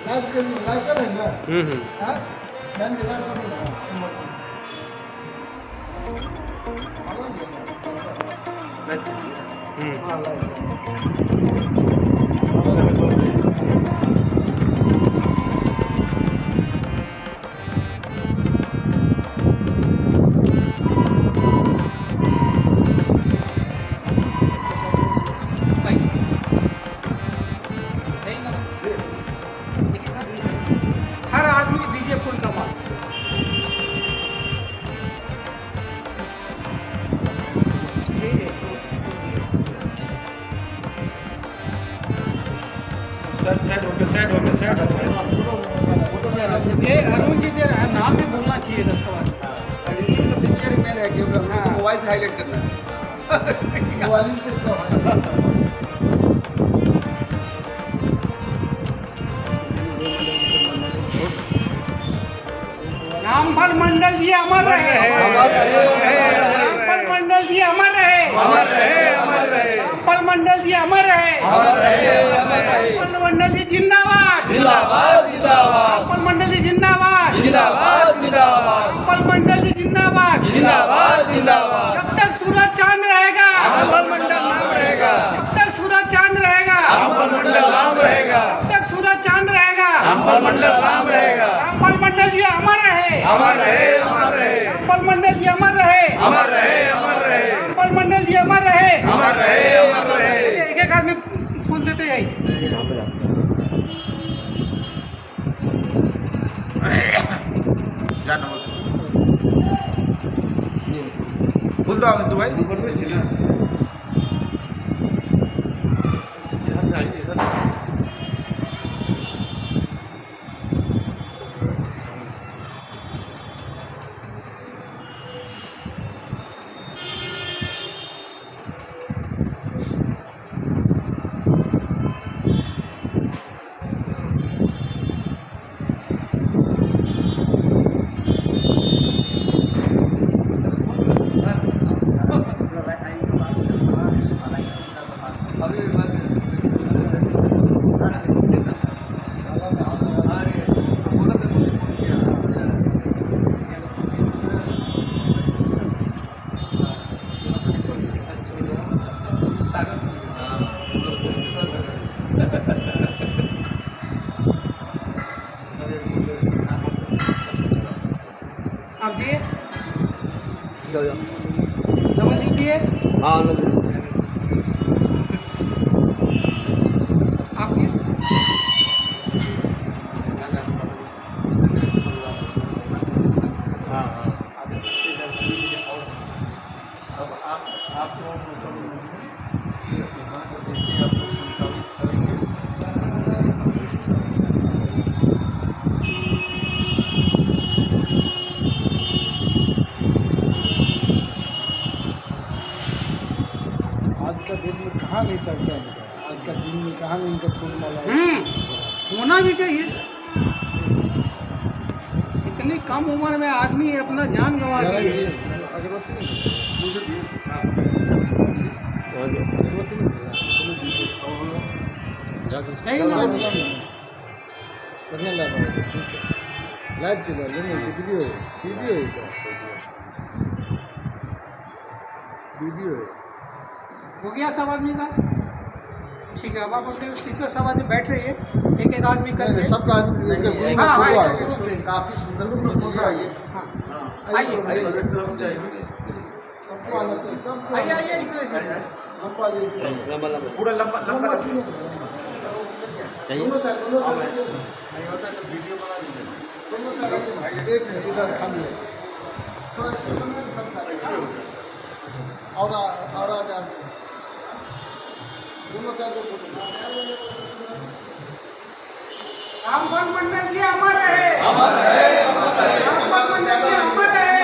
Live कर रहे हैं ना। हाँ मैं लाइव कर रहा हूँ। हर आदमी दीजिए फुल का माल। ये अरुण जी दे रहा है, नाम भी बोलना चाहिए 10 बार। पिक्चर में रह क्योंकि मोबाइल से हाईलाइट करना है। मोबाइल से तो रामफल मंडल जी अमर रहे। रामफल मंडल जी अमर रहे। रामफल मंडल जी अमर रहे। रामफल मंडल जी जिंदाबाद। रामफल मंडल जी जिंदाबाद। रामफल मंडल जी जिंदाबाद। जब तक सूरज चांद रहेगा, जब तक सूरज चांद रहेगा, जब तक सूरज चांद रहेगा, रामफल मंडल जी अमर रहे। रामफल मंडल जी अमर रहे। रामफल मंडल जी अमर रहे। एक एक आदमी फूल देते जाइए। फुल दो तू भाई ऊपर में सिला इधर से आइए इधर आप दिए डबल जी दिए। हाँ आप दिए अब आप लोगों को यहाँ को जैसे आप करेंगे आज का दिन में कहाँ नहीं चर्चा है, आज का दिन में कहाँ नहीं इनका फूल माला होना भी चाहिए। इतनी कम उम्र में आदमी अपना जान गंवा दिए। लाइव चला वीडियो वीडियो हो गया सब आदमी का। ठीक है, अब आप अपने सीटों सब आदमी बैठ रही है, एक एक आदमी करके सबका काफी सुंदर आइए। पूरा लंबा लंबा एक इधर खाली है और आगे दोनों साइड रामफल मंडल जी अमर रहे। रामफल मंडल जी अमर रहे।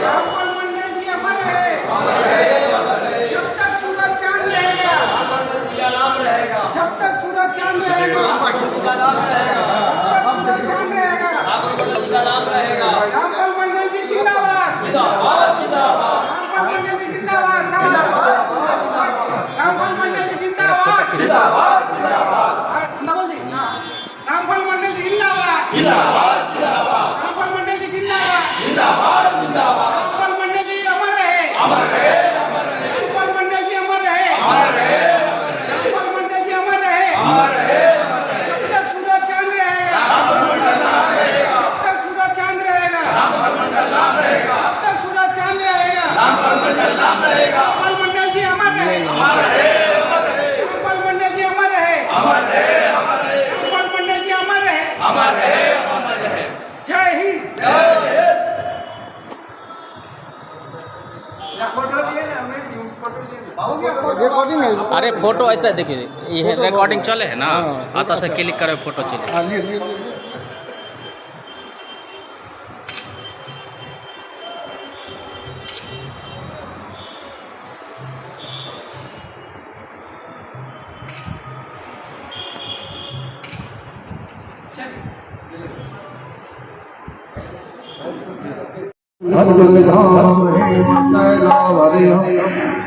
रामफल मंडल जी अमर रहे। जब तक सूरज चांद रहेगा, जब तक सूरज चांद रहेगा, रामफल मंडल जी जिंदाबाद। रामफल मंडल जी जिंदाबाद। रामफल मंडल जी जिंदाबाद। डबल जी। अरे फोटो आता है, देखिए ये रिकॉर्डिंग चले है ना, आता से क्लिक करे फोटो चले। हाँ, लिए।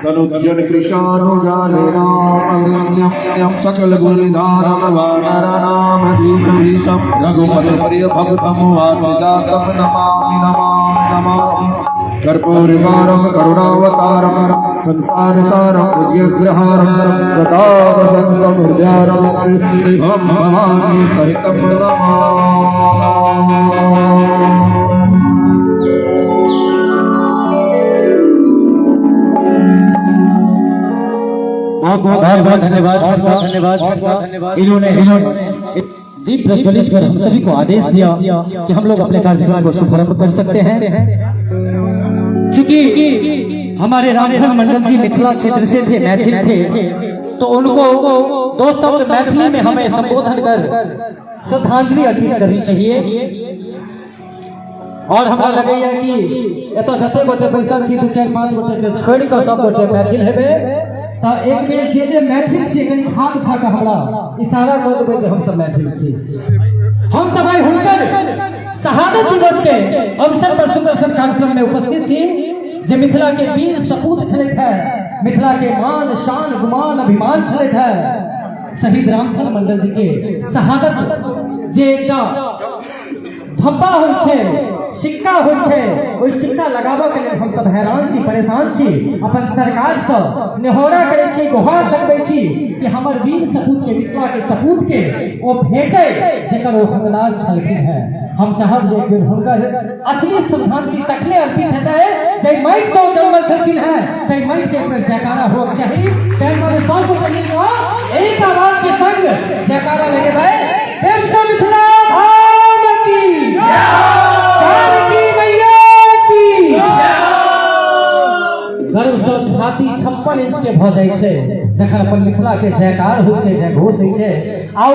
तनुजन कृष्णानु जाने राम सकल गुण निधानम वानर नाम धीशम रघुपति प्रिय भक्तम वात्मिदातम नमामि नमामि नमामि कर्पूरकारं करुणावतारं संसार सारं उद्यग्रहारं सदा वसन्तं हृदयारं शिवं भवानी सहितं नमामि। बहुत धन्यवाद। इन्होंने दीप प्रज्वलित कर हम सभी को आदेश दिया कि हम लोग अपने कार्यक्रम को शुभारंभ कर सकते हैं। चूंकि हमारे रामधन मंडल जी मिथिला क्षेत्र से थे, मैथिल थे, तो उनको 2 शब्द मैथिली में हमें संबोधन कर श्रद्धांजलि अर्पित करनी चाहिए। और हमरा लगे कि एतो जते गोटे बैसल छी 2-4-5 गोटे के छोड़ के सब गोटे मैथिल हेबे, तो एक बेर जे मैथिल छी कहीं हाथ उठा के हमरा इशारा कर देबै जे हम सब मैथिल छी। हम सब आइ हुनकर शहादत दिवस के अवसर पर सुंदर कार्यक्रम में उपस्थित छी, जे मिथिला के वीर सपूत छलैथ है, मिथिला के मान शान गुमान अभिमान छलैथ है शहीद रामधन मंडल जी के शहादत जे एकटा धब्बा होइ छै, सिक्का होइ छै, ओइ सिक्का लगाबऽ के लेल हम सब हैरान छी, परेशान छी। अपन सरकार से नेहोरा करै छी, गुहार लगबै छी कि हमर वीर सपूत के, मिथिला के सपूत के ओ भेटै जेकर ओ हकदार छलखिन है। हम चाहब जे एक बेर हुनकर असली श्रद्धांजलि तकले अर्पित हेतै जे माटि को जन्मल छलखिन है, तै माटि के एक जयकारा होक चाही। तै माने सब को मिल कऽ एक आवाज के संग जयकारा लगेबै, देव का मिथिला धाम की जानकी मैया की। गर्व सँ छाती 56 इंच के भऽ जाइ छै जखन अपन मिथिला के जयकार होइ छै, जय घोष होइ छै। आउ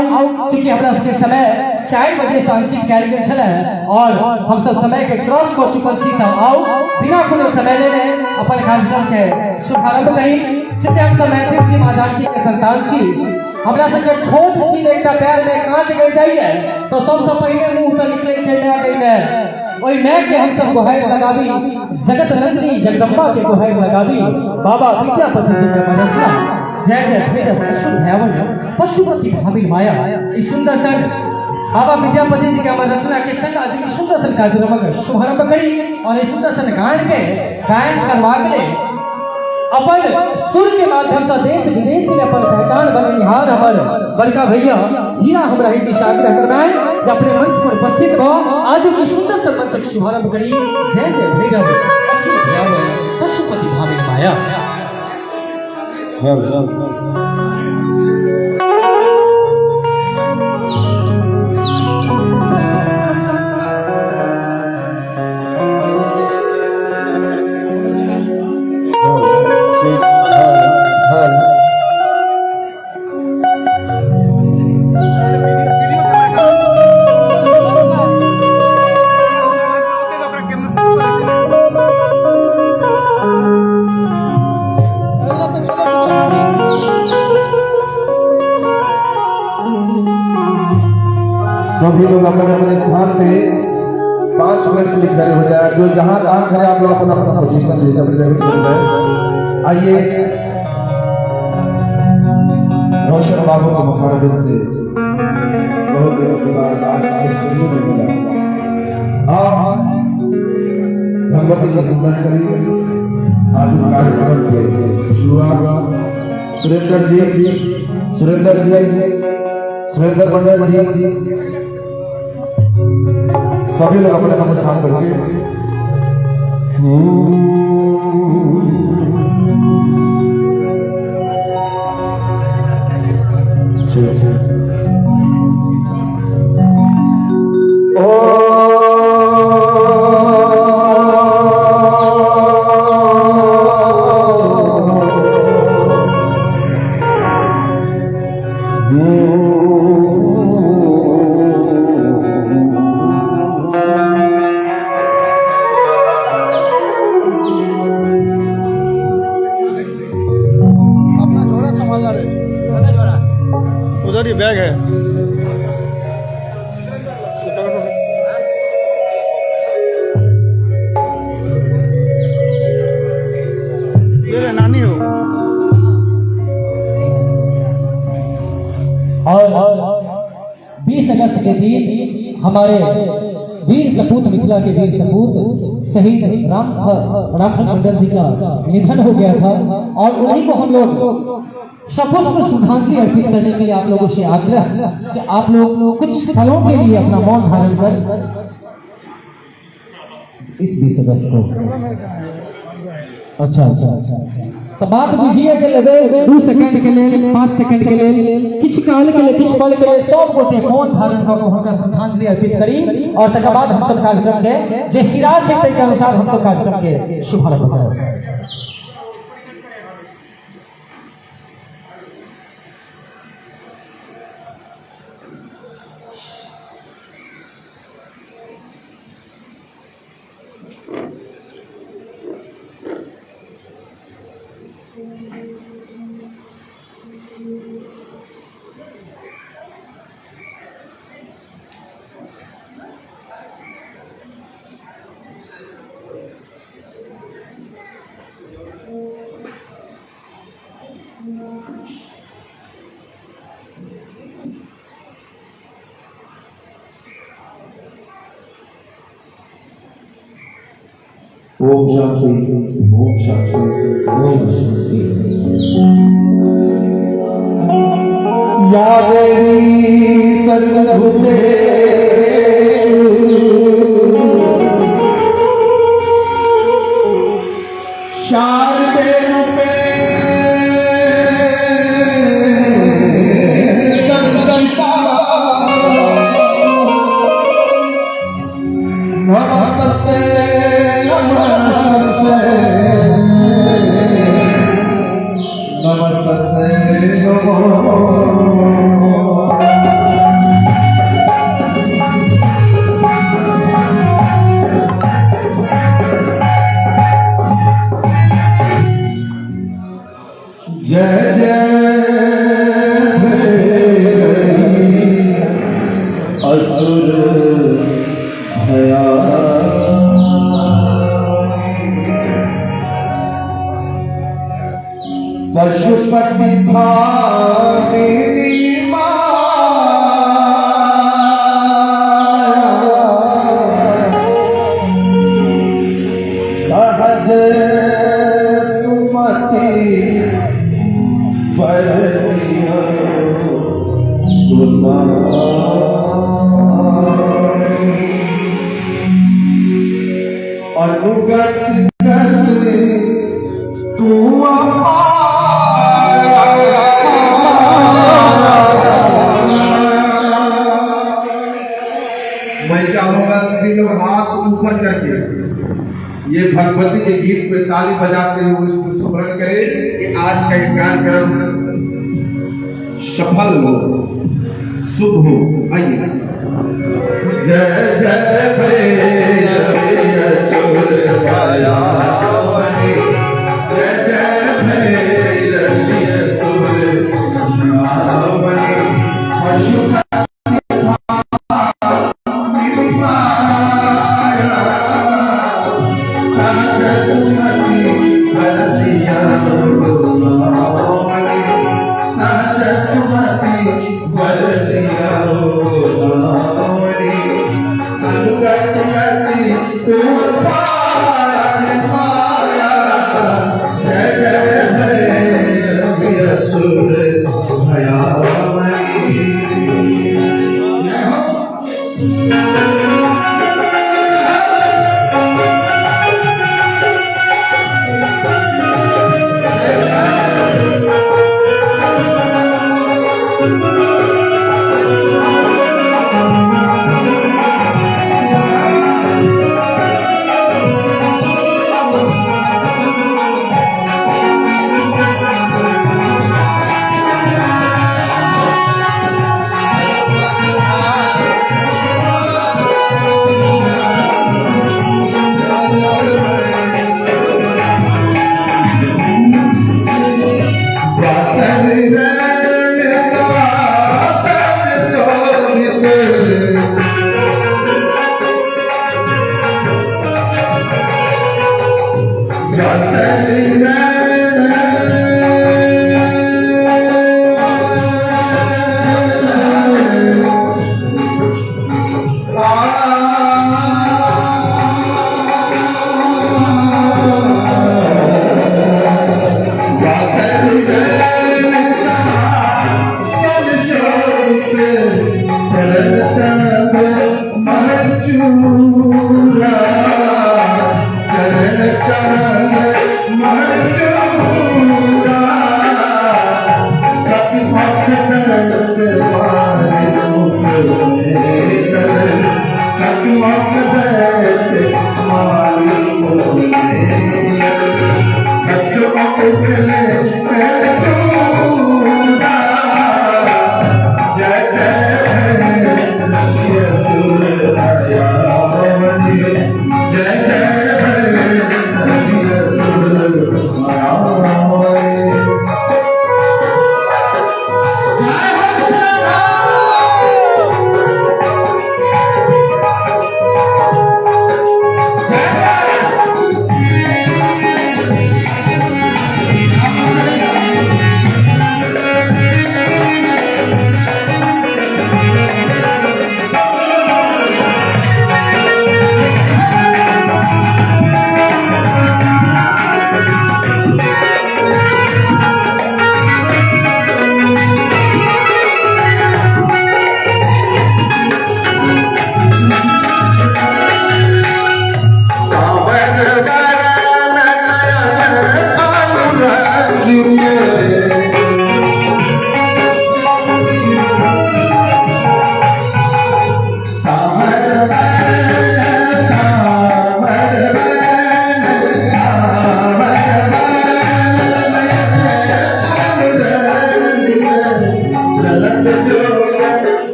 चूंकि हमरा सबके समय 4 बजे से अंकित कयल गेल छलै और हम सब समय के क्रॉस कऽ चुकल छी, तऽ आउ बिना कोनो समय लेने अपन कार्यक्रम के शुभारंभ करी। चूंकि हम सब मैथिल छी, माँ जानकी के संतान छी, हमरा सबके छोट छी एकटा पैर में काट गई जाइए तो सबसे पहले मुंह से निकले छै माय में, ओई माय के हम सब गुहार लगाबी, जगत नंदिनी जगदम्बा के गुहार लगाबी। बाबा विद्यापति जी के रचना जय जय भैरव अशुभ भयावन पशुपति भावी माया, इस सुंदर सन बाबा विद्यापति जी के रचना के संग आज की सुंदर सन कार्यक्रम का शुभारंभ करी और इस सुंदर सन गायन करवा के अपन सुर के माध्यम से देश विदेश में अपन पहचान बनेनिहार हमर बड़का भैया हीरा हमरा हिंदी आग्रह करबाइन जे अपने मंच पर उपस्थित भ आज की सुंदर सन मंच के शुभारंभ करी। जय जय भैरव पशुपति भावी माया। सभी लोग अपने अपने स्थान पे 5 मिनट के लिए खड़े हो जाए। जो जहां जहां खड़े आप लोग अपना अपना पोजीशन ले जाए। आइए रोशन बाबू का मुखारबिन से बहुत दिनों के बाद आज स्टूडियो में मिला। हाँ भगवती का चिंतन करिए। आज कार्यक्रम के शुरुआत सुरेंद्र मंडल जी सभी लोग अपने अपने स्थान पर और 20 अगस्त के दिन हमारे वीर सपूत, मिथिला के वीर सपूत शहीद रामफल मंडल जी का निधन हो गया था और उन्हीं को हम लोग सपुष्प श्रद्धांजलि अर्पित करने के लिए आप लोगों से आग्रह कि आप लोग कुछ फलों के लिए अपना मौन धारण कर इस 20 अगस्त को अच्छा तो बात बुझिए के लगे 2 सेकंड के लिए 5 सेकंड के लिए किछ काल के लिए किछ पल के लिए सब गोटे मौन धारण कर हुनकर श्रद्धांजलि अर्पित करी और तकर बाद हम सब कार्यक्रम के जे सिराज से के अनुसार हम सब कार्यक्रम के शुभारंभ करें। ओम शांति, ओम शांति, ओम शांति। या देवी सर्वभूते शारदे रूपे सर्वसंता नमस्ते जय जय असुर भया पशुपति भामिनी सहज सुमति अनुगत करते तू मैं चाहूंगा सभी लोग हाथ ऊपर करके ये भगवती के गीत पे ताली बजाते हुए इसको स्मरण करें कि आज का ये कार्यक्रम सफल हो, शुभ हो। आइए जय जय भैरवी असुर भयावनी, जय जय भैरवी असुर भयावनी, पशुपति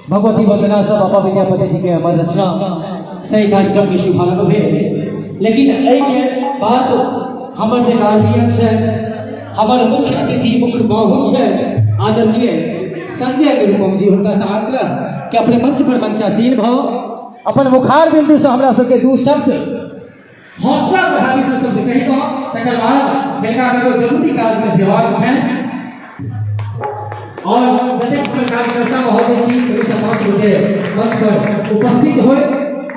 भगवती वंदना सब बाबा विद्यापति जी के अमर रचना सही कार्यक्रम के शुभारंभ भेल। लेकिन एहि के बाद हमर जे गार्जियन छै, हमर मुख्य अतिथि मुख्य बाबू छै आदरणीय संजय निरुपम जी, हुनका से आग्रह कि अपने मंच पर मंचासीन भऽ अपन मुखार बिंदु से हमरा सबके दू शब्द हौसला बढ़ाबी दू शब्द कहि कऽ तकर बाद बेटा के जरूरी काज में सेवाक छै और प्रत्येक कार्यकर्ता महोदय जी समाज के मंच पर उपस्थित हो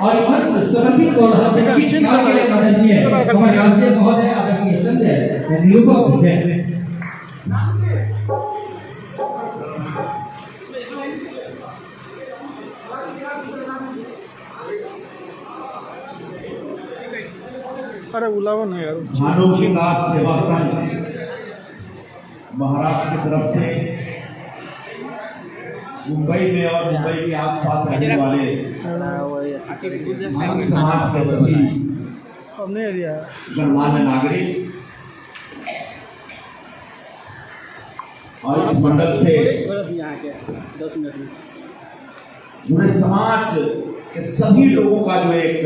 और मंच समर्पित कर रहा है कि किस काल के लिए मदद दिए हमारे राष्ट्रीय महोदय आदरणीय संजय निरुपम जी हैं। अरे बुलावा ना यार। मानव विकास सेवा संघ महाराष्ट्र की तरफ से मुंबई में और मुंबई के आसपास रहने वाले मानव समाज के सभी गणमान्य नागरिक और इस मंडल से जुड़े समाज के सभी लोगों का जो एक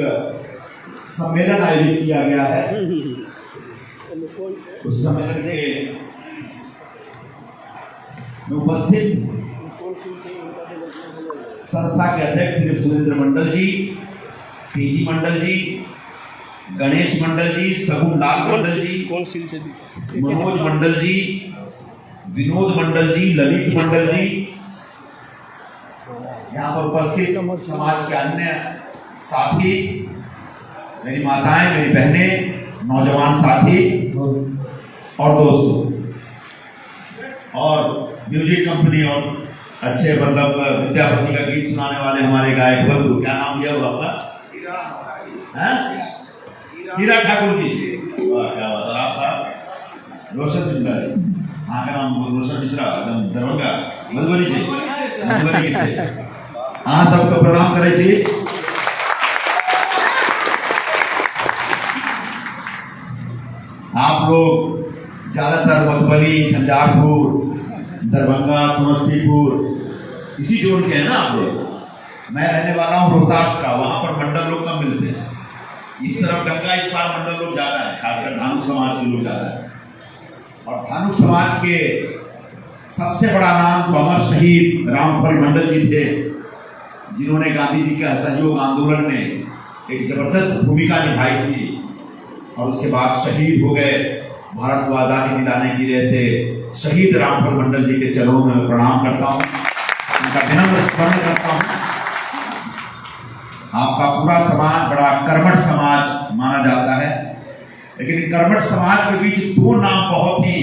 सम्मेलन आयोजित किया गया है, उस सम्मेलन के में उपस्थित संस्था के अध्यक्ष श्री सुरेंद्र मंडल जी, पीजी मंडल जी, गणेश मंडल जी, सगुन लाल मंडल जी, मनोज मंडल जी, विनोद मंडल जी, ललित मंडल जी, यहाँ पर उपस्थित समाज के अन्य साथी, मेरी माताएं, मेरी बहनें, नौजवान साथी और दोस्तों, और म्यूजिक कंपनी और अच्छे मतलब विद्यापति का गीत सुनाने वाले हमारे गायक बंधु, क्या नाम दिया हुआ आपका? हीरा ठाकुर जी। वाह, क्या बात है। आप साहब रोशन मिश्रा जी, हाँ का नाम रोशन मिश्रा, दरभंगा, मधुबनी से। हाँ, सबको प्रणाम करे जी। आप लोग ज्यादातर मधुबनी, झंझारपुर, दरभंगा, समस्तीपुर इसी जोन के हैं ना आप लोग। मैं रहने वाला हूँ रोहतास का, वहां पर मंडल लोग कम मिलते हैं। इस तरफ गंगा इस पार मंडल लोग ज्यादा है, खासकर धानुक समाज के लोग ज्यादा है। और धानुक समाज के सबसे बड़ा नाम तो अमर शहीद रामफल मंडल जी थे, जिन्होंने गांधी जी के असहयोग आंदोलन में एक जबरदस्त भूमिका निभाई थी और उसके बाद शहीद हो गए। भारत को आजादी दिलाने की वजह से शहीद रामफल मंडल जी के चरणों में प्रणाम करता हूँ, उनका विनम्र स्मरण करता हूँ। आपका पूरा समाज बड़ा कर्मठ समाज माना जाता है, लेकिन कर्मठ समाज के बीच दो नाम बहुत ही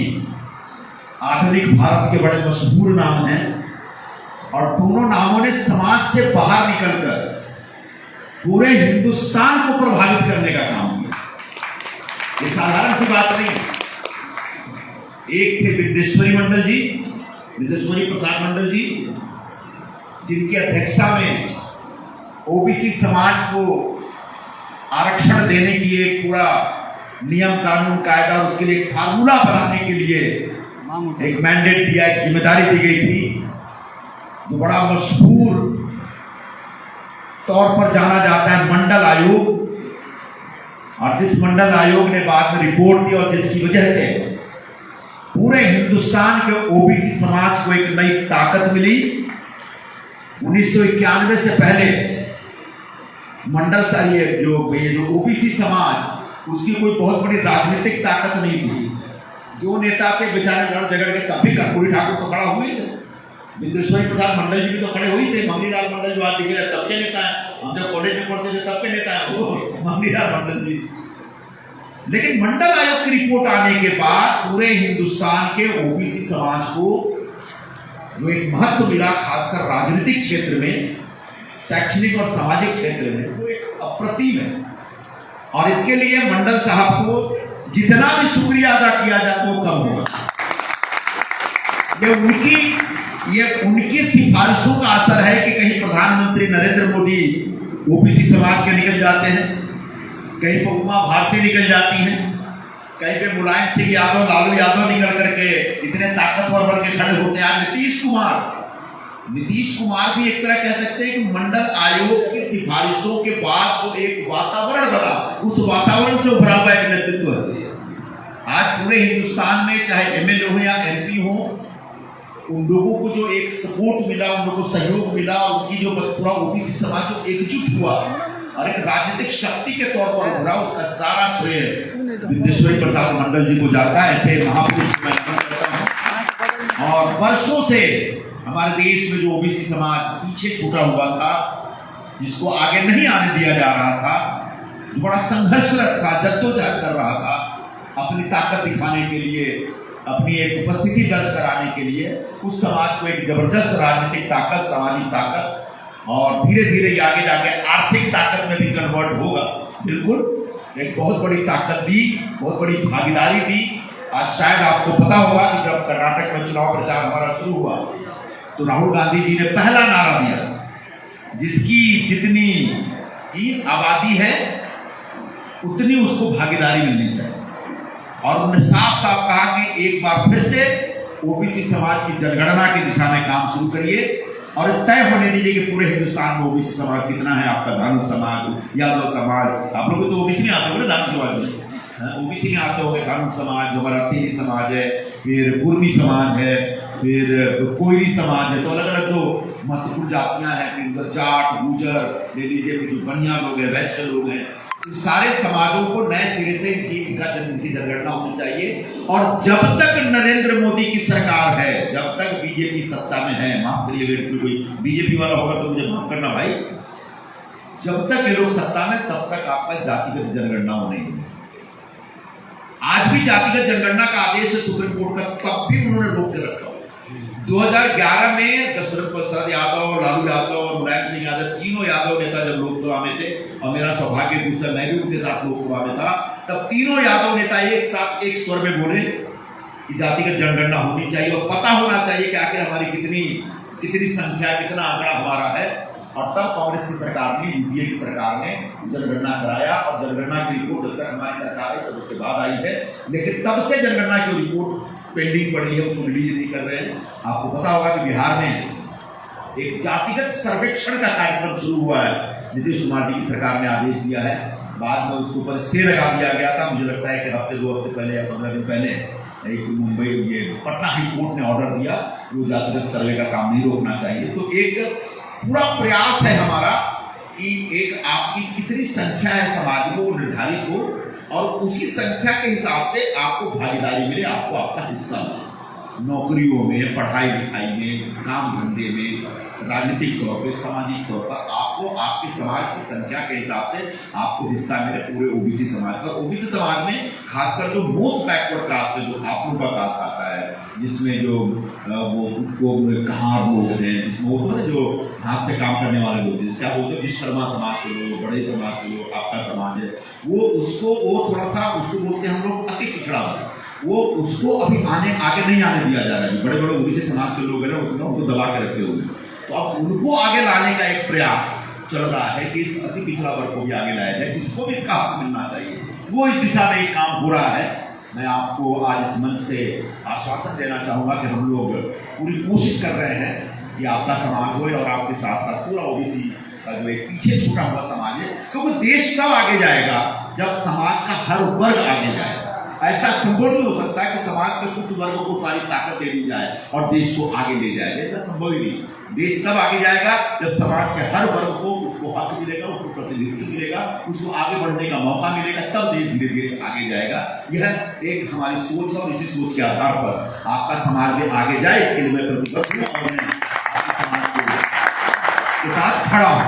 आधुनिक भारत के बड़े मशहूर नाम हैं, और दोनों नामों ने समाज से बाहर निकलकर पूरे हिंदुस्तान को प्रभावित करने का काम किया। ये साधारण सी बात नहीं। एक थे विद्येश्वरी मंडल जी, विद्येश्वरी प्रसाद मंडल जी, जिनकी अध्यक्षता में ओबीसी समाज को आरक्षण देने की एक पूरा नियम कानून कायदा और उसके लिए एक फार्मूला बनाने के लिए एक मैंडेट दिया, एक जिम्मेदारी दी गई थी, जो बड़ा मशहूर तौर पर जाना जाता है मंडल आयोग। और जिस मंडल आयोग ने बाद में रिपोर्ट दी और जिसकी वजह से पूरे हिंदुस्तान के ओबीसी समाज को एक नई ताकत मिली। 1991 से पहले मंडल सा ये जो ओबीसी समाज, उसकी कोई बहुत बड़ी राजनीतिक ताकत नहीं थी। जो नेता के बेचारे लड़ झगड़ के कभी कर्पूरी ठाकुर तो खड़ा हुए थे, विद्येश्वरी प्रसाद मंडल जी भी तो खड़े हुए थे, मंगनीलाल मंडल जो आज दिख रहे तब के नेता है, हम जब कॉलेज में पढ़ते थे तब के नेता है वो मंगनीलाल मंडल जी। लेकिन मंडल आयोग की रिपोर्ट आने के बाद पूरे हिंदुस्तान के ओबीसी समाज को जो एक महत्व मिला, खासकर राजनीतिक क्षेत्र में, शैक्षणिक और सामाजिक क्षेत्र में, वो एक अप्रतिम है। और इसके लिए मंडल साहब को जितना भी शुक्रिया अदा किया जाए वो कम होगा। ये उनकी सिफारिशों का असर है कि कहीं प्रधानमंत्री नरेंद्र मोदी ओबीसी समाज के निकल जाते हैं, कहीं पर उमा भारती निकल जाती हैं, कहीं पे मुलायम सिंह यादव, लालू यादव निकल करके इतने ताकतवर बन के खड़े होते हैं। नीतीश कुमार भी एक तरह कह सकते हैं कि मंडल आयोग की सिफारिशों के बाद जो एक वातावरण बना, उस वातावरण से उभरा हुआ एक नेतृत्व है। आज पूरे हिंदुस्तान में चाहे एमएलए हो या एमपी हो, उन लोगों को जो एक सपोर्ट मिला, उन लोगों को सहयोग मिला, उनकी जो पूरा ओबीसी समाज जो एकजुट हुआ और एक राजनीतिक शक्ति के तौर पर उभरा, उसका सारा श्रेय विद्येश्वरी प्रसाद मंडल जी को जाता है। ऐसे महापुरुष मैं करता हूँ। और वर्षों से हमारे देश में जो ओबीसी समाज पीछे छूटा हुआ था, जिसको आगे नहीं आने दिया जा रहा था, जो बड़ा संघर्षरत था, जद्दोजहद कर रहा था अपनी ताकत दिखाने के लिए, अपनी एक उपस्थिति दर्ज कराने के लिए, उस समाज को एक जबरदस्त राजनीतिक ताकत, सामाजिक ताकत और धीरे धीरे ये आगे जाके आर्थिक ताकत में भी कन्वर्ट होगा। बिल्कुल एक बहुत बड़ी ताकत दी, बहुत बड़ी भागीदारी दी। आज शायद आपको पता होगा कि जब कर्नाटक में चुनाव प्रचार हमारा शुरू हुआ तो राहुल गांधी जी ने पहला नारा दिया, जिसकी जितनी की आबादी है उतनी उसको भागीदारी मिलनी चाहिए। और उन्होंने साफ साफ कहा कि एक बार फिर से ओबीसी समाज की जनगणना की दिशा में काम शुरू करिए और तय होने दीजिए कि पूरे हिंदुस्तान में ओबीसी समाज कितना है। आपका धानुक समाज, यादव समाज, आप लोग तो ओबीसी में आते हो ना, धानुक समाज में ओबीसी में आते होंगे धार्मिक समाज, जो मराठी समाज है, फिर कुर्मी समाज है, फिर कोयरी समाज है, तो अलग अलग जो महत्वपूर्ण जातियां हैं, फिर जाट, गुजर ले लीजिए, फिर जो बनिया लोग हैं, वैश्य लोग हैं, इन सारे समाजों को नए सिरे से इनकी जनगणना होनी चाहिए। और जब तक नरेंद्र मोदी की सरकार है, जब तक बीजेपी सत्ता में है, माफ करिए अगर इसमें कोई बीजेपी वाला होगा तो मुझे माफ करना भाई, जब तक ये लोग सत्ता में, तब तक आपका जातिगत जनगणना होनी है। आज भी जातिगत जनगणना का आदेश है सुप्रीम कोर्ट का, तब भी उन्होंने रोक के रखा। 2011 में जब शरद प्रसाद यादव, लालू यादव और मुलायम सिंह यादव, तीनों यादव नेता जब लोकसभा में थे, और मेरा सौभाग्य दूसरा मैं भी उनके साथ लोकसभा में था, तब तीनों यादव नेता एक साथ एक स्वर में बोले कि जातिगत जनगणना होनी चाहिए और पता होना चाहिए कि आखिर हमारी कितनी संख्या, कितना आंकड़ा हमारा है। और तब कांग्रेस की सरकार ने, यूपीए की सरकार ने जनगणना कराया, और जनगणना की रिपोर्ट जब तक हमारी सरकार है तब उसके बाद आई है, लेकिन तब से जनगणना की रिपोर्ट पेंडिंग पड़ी है, उसको रिलीज नहीं कर रहे हैं। आपको पता होगा कि बिहार में एक जातिगत सर्वेक्षण का कार्यक्रम शुरू हुआ है, नीतीश कुमार जी की सरकार ने आदेश दिया है, बाद में उसके ऊपर स्टे लगा दिया गया था। मुझे लगता है कि हफ्ते 2 हफ्ते पहले या 15 दिन पहले एक मुंबई, ये पटना हाई कोर्ट ने ऑर्डर दिया कि जातिगत सर्वे का काम नहीं रोकना चाहिए। तो एक पूरा प्रयास है हमारा कि एक आपकी कितनी संख्या है समाज में वो निर्धारित हो, और उसी संख्या के हिसाब से आपको भागीदारी मिले, आपको आपका हिस्सा मिले, नौकरियों में, पढ़ाई लिखाई में, काम धंधे में, राजनीतिक तौर पर, सामाजिक तौर पर आपको आपके समाज की संख्या के हिसाब से आपको हिस्सा मिले, पूरे ओबीसी समाज का। ओबीसी समाज में खासकर जो मोस्ट बैकवर्ड कास्ट है, जो आप लोग का कास्ट आता है, जिसमें जो वो कहार लोग हैं, जिसमें वो जो हाथ से काम करने वाले लोग, जिस क्या बोलते हैं, विश्वकर्मा समाज के लोग, बड़े समाज के लोग, आपका समाज है, वो थोड़ा सा उसको बोलते हैं हम लोग अति पिछड़ा है, वो उसको अभी आगे नहीं आने दिया जा रहा है। बड़े बड़े ओबीसी समाज के लोग हैं ना, उनको दबा के रखे हुए, तो अब उनको आगे लाने का एक प्रयास चल रहा है कि इस अति पिछड़ा वर्ग को भी आगे लाया जाए, इसको भी इसका हक मिलना चाहिए। वो इस दिशा में एक काम हो रहा है। मैं आपको आज इस मंच से आश्वासन देना चाहूँगा कि हम लोग पूरी कोशिश कर रहे हैं कि आपका समाज हो और आपके साथ साथ पूरा ओबीसी का जो एक पीछे छूटा हुआ समाज है, क्योंकि देश तब आगे जाएगा जब समाज का हर वर्ग आगे जाएगा। ऐसा संभव नहीं हो सकता कि समाज के कुछ वर्गों को सारी ताकत दे दी जाए और देश को आगे ले जाए, ऐसा संभव ही नहीं। देश तब आगे जाएगा जब समाज के हर वर्ग को उसको हक मिलेगा, उसको प्रतिनिधित्व मिलेगा, उसको आगे बढ़ने का मौका मिलेगा, तब देश धीरे धीरे आगे जाएगा। यह एक हमारी सोच है और इसी सोच के आधार पर आपका समाज भी आगे जाए, इसके लिए मैं प्रतिबद्ध हूँ और मैं आपके समाज के साथ खड़ा हूँ।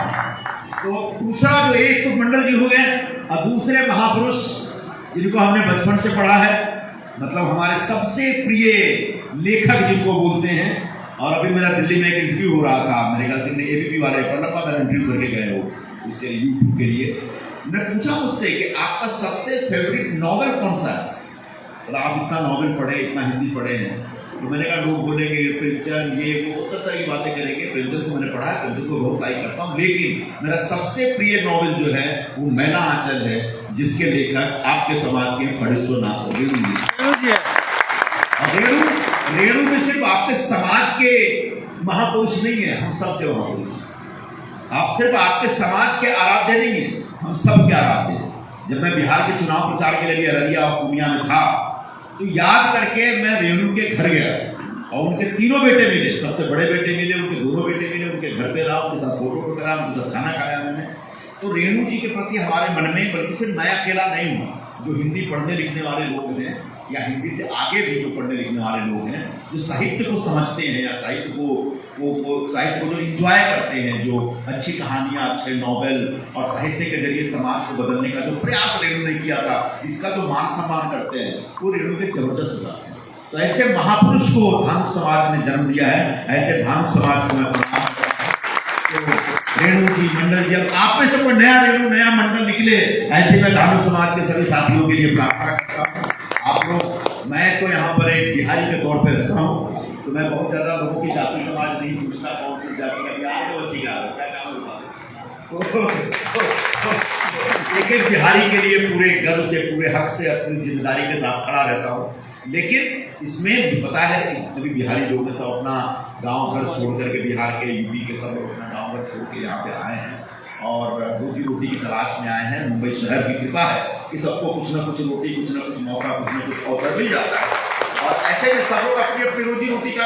तो दूसरा जो एक तो मंडल जी हो गए और दूसरे महापुरुष जिनको हमने बचपन से पढ़ा है, मतलब हमारे सबसे प्रिय लेखक जिनको बोलते हैं। और अभी मेरा दिल्ली में एक इंटरव्यू हो रहा था, मेरे ख्याल से एबीपी वाले पढ़ा मेरा इंटरव्यू करके गए हो उसके यूट्यूब के लिए। मैं पूछा मुझसे कि आपका सबसे फेवरेट नॉवेल कौन सा है, तो आप इतना नॉवेल पढ़े, इतना हिंदी पढ़े हैं, तो मैंने कहा लोग बोलेंगे प्रेमचंद ये वो तरह की बातें करेंगे। प्रेमचंद को मैंने पढ़ा है, प्रेमचंद को बहुत लाइक करता हूँ, लेकिन मेरा सबसे प्रिय नॉवेल जो है वो मैला आंचल है, जिसके लेखक आपके समाज के फणीश्वरनाथ रेणु जी। रेणु में सिर्फ आपके समाज के महापुरुष नहीं है, हम सब के महापुरुष। आप सिर्फ आपके समाज के आराध्य नहीं है, हम सब के आराध्य हैं। जब मैं बिहार के चुनाव प्रचार के लिए अररिया और पूर्णिया में था, तो याद करके मैं रेणु के घर गया और उनके तीनों बेटे मिले, सबसे बड़े बेटे मिले, उनके दोनों बेटे मिले, उनके घर पे रहा, उनके साथ फोटो करा, उनके साथ खाना खाया मैंने। तो रेणु जी के प्रति हमारे मन में, बल्कि सिर्फ मैं अकेला नहीं हूँ, जो हिंदी पढ़ने लिखने वाले लोग हैं या हिंदी से आगे भी जो पढ़ने लिखने वाले लोग हैं, जो साहित्य को समझते हैं या साहित्य को जो इंजॉय करते हैं, जो अच्छी कहानियां, अच्छे नॉवेल और साहित्य के जरिए समाज को बदलने का जो प्रयास रेणु ने किया था, इसका जो मान सम्मान करते हैं, वो रेणु के जबरदस्त उदाहरण है। तो ऐसे महापुरुष को धानुक समाज ने जन्म दिया है, ऐसे धानुक समाज को मैं प्रणाम करता हूं। रेणु जी, मंडल जी, अब आप में से कोई नया रेणु, नया मंडल निकले, ऐसे मैं धानुक समाज के सभी साथियों के लिए प्रार्थना करता हूँ। आप लोग, मैं तो यहाँ पर एक बिहारी के तौर पर रहता हूँ, तो मैं बहुत ज्यादा लोगों की जाति समाज नहीं पूछता, कौन सी जाति का बिहार है, वैसी क्या काम होगा। लेकिन बिहारी के लिए पूरे गर्व से, पूरे हक से, अपनी जिम्मेदारी के साथ खड़ा रहता हूँ। लेकिन इसमें पता है कि सभी बिहारी लोग सब अपना गांव घर छोड़ करके, बिहार के, यूपी के सब लोग अपना गांव घर छोड़ के यहाँ पे आए हैं और रोजी रोटी की तलाश में आए हैं। मुंबई शहर की कृपा है कि सबको कुछ ना कुछ रोटी, कुछ ना कुछ मौका, कुछ ना कुछ अवसर मिल जाता है। और ऐसे में सब लोग अपनी अपनी रोजी रोटी का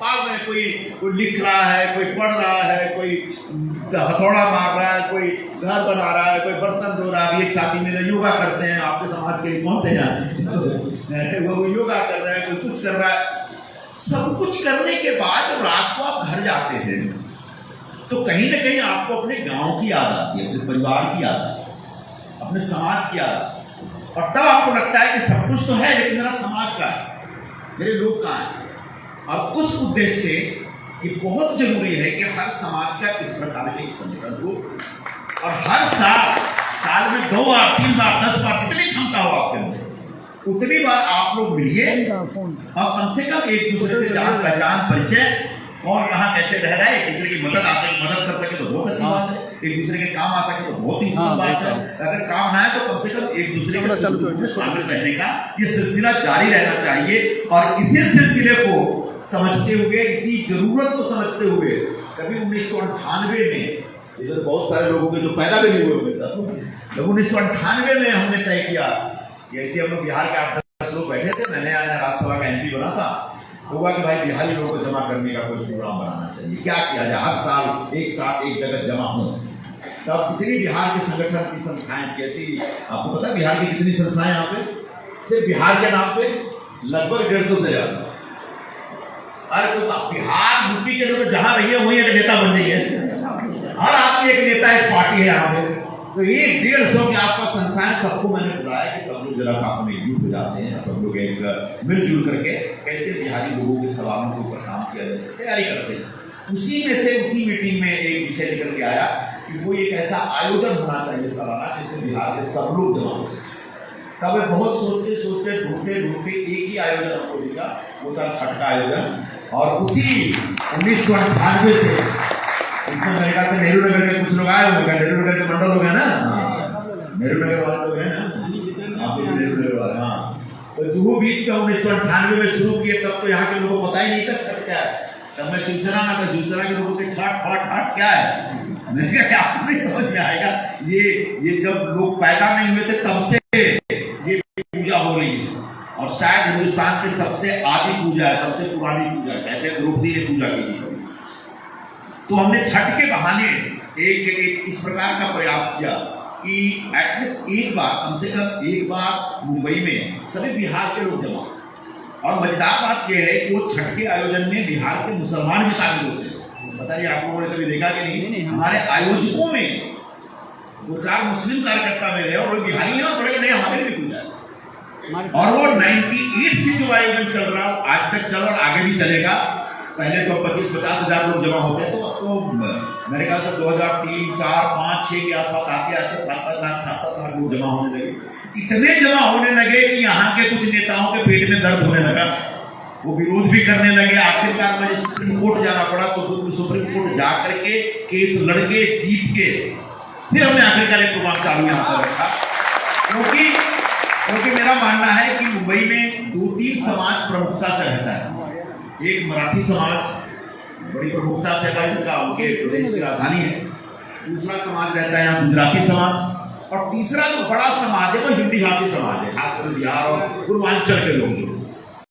पाल में, कोई लिख रहा है, कोई पढ़ रहा है, कोई हथौड़ा मार रहा है, कोई घर बना रहा है, कोई बर्तन धो रहा है। एक साथी मेरे योगा करते हैं, आपके समाज के कौन थे यहाँ वो योगा कर रहे हैं, कोई कुछ कर रहा है। सब कुछ करने के बाद जब रात को आप घर जाते हैं तो कहीं ना कहीं आपको अपने गांव की याद आती है, अपने परिवार की याद आती है, अपने समाज की याद आती है। और तब आपको लगता है कि सब कुछ तो है, लेकिन मेरा समाज का है, मेरे लोग कहाँ हैं। और उस उद्देश्य से ये बहुत जरूरी है कि हर समाज का इस प्रकार के संगठन हो, और हर साल में 2 बार 3 बार 10 बार जितनी क्षमता हो आपके अंदर उतनी बार आप लोग मिलिए और कम से कम एक दूसरे से जान पहचान, परिचय, कौन कहाँ कैसे रह रहा है, एक दूसरे की मदद कर सके तो बहुत अच्छी बात है, एक दूसरे के काम आ सके तो बहुत ही बात है। अगर काम ना है तो कम से कम एक दूसरे के शामिल रहने का ये सिलसिला जारी रहना चाहिए। और इसी सिलसिले को समझते हुए, इसी जरूरत को समझते हुए, कभी 1998 में, इधर बहुत सारे लोगों के जो पैदा भी नहीं हुए होंगे तब, जब 1998 में हमने तय किया, ऐसे हम लोग बिहार के 8-10 लोग बैठे थे, मैंने आया राज्यसभा का MP बना था, तो हुआ कि भाई बिहारी लोगों को जमा करने का कोई प्रोग्राम बनाना चाहिए, क्या किया जाए, हर साल एक साथ एक जगह जमा हो। तब कितनी बिहार के संगठन की संस्थाएं कैसी, आपको पता है बिहार की कितनी संस्थाएं यहाँ पे, सिर्फ बिहार के नाम पे लगभग 150 से ज्यादा। अरे तो बिहार यूपी के लोग जहां रहिए वहीं एक नेता बन जाइए, हर आदमी एक नेता, एक पार्टी है यहाँ पे। तो 150 के आसपास संस्थाएं, सबको मैंने बुलाया कि सब लोग जरा साथ में एकजुट हो जाते हैं, सब लोग एक मिलजुल करके कैसे बिहारी लोगों के सवालों के ऊपर काम किया जाए, तैयारी करते हैं। उसी में से उसी मीटिंग में एक विषय निकल के आया कि वो एक ऐसा आयोजन होना चाहिए सालाना जिसमें बिहार के सब लोग जमा हो सके। तब बहुत सोचते सोचते ढूंढते ढूंढते एक ही आयोजन हमको दिखा, वो था छठ का आयोजन। और उसी 1998 से इसमें मेरे ख्याल से नेहरू नगर के कुछ लोग आए होंगे, नेहरू नगर के मंडल लोग हैं ना, नेहरू नगर वाले लोग हैं ना, आप नेहरू नगर वाले, हाँ। तो जुहू बीच का 1998 में शुरू किए, तब तो यहाँ के लोगों को पता ही नहीं था छठ क्या है। तब मैं शिवसेना में था, शिवसेना के लोगों से छठ क्या है, मैंने कहा आपको नहीं समझ में आएगा, ये जब लोग पैदा नहीं हुए थे तब से ये पूजा हो रही है, और शायद हिंदुस्तान की सबसे आदि पूजा है, सबसे पुरानी पूजा है, कहते द्रौपदी ने पूजा की थी। तो हमने छठ के बहाने एक इस प्रकार का प्रयास किया कि एटलीस्ट एक बार, कम से कम एक बार मुंबई में सभी बिहार के लोग जमा। और मजेदार बात यह है कि वो छठ के आयोजन में बिहार के मुसलमान भी शामिल होते हैं। बताइए आप लोगों ने कभी देखा कि नहीं? हमारे आयोजकों में 2-4 मुस्लिम कार्यकर्ता मेरे और वो बिहारी हैं, बड़े नहीं हमारे भी पूजा है। और वो 98 से जो आयोजन चल रहा है आज तक चल रहा, आगे भी चलेगा। पहले तो 25-50 हजार लोग जमा होते, तो मेरे ख्याल से 2003, 4, 5, 6 के आसपास आते 5 लाख 7 लाख लोग जमा होने लगे। इतने जमा होने लगे कि यहाँ के कुछ नेताओं के पेट में दर्द होने लगा, वो विरोध भी करने लगे। आखिरकार मुझे सुप्रीम कोर्ट जाना पड़ा, सुप्रीम कोर्ट जा करके केस लड़के जीत के फिर हमने आखिरकार एक प्रोग्राम चालू यहाँ पर रखा, क्योंकि मेरा मानना है कि मुंबई में 2-3 समाज प्रमुखता से रहता है। एक मराठी समाज बड़ी प्रमुखता से का उनके प्रदेश की राजधानी है, दूसरा समाज रहता है यहाँ गुजराती समाज, और तीसरा जो बड़ा समाज है वो हिंदी भाषी समाज है, खासकर बिहार और पूर्वांचल के लोग।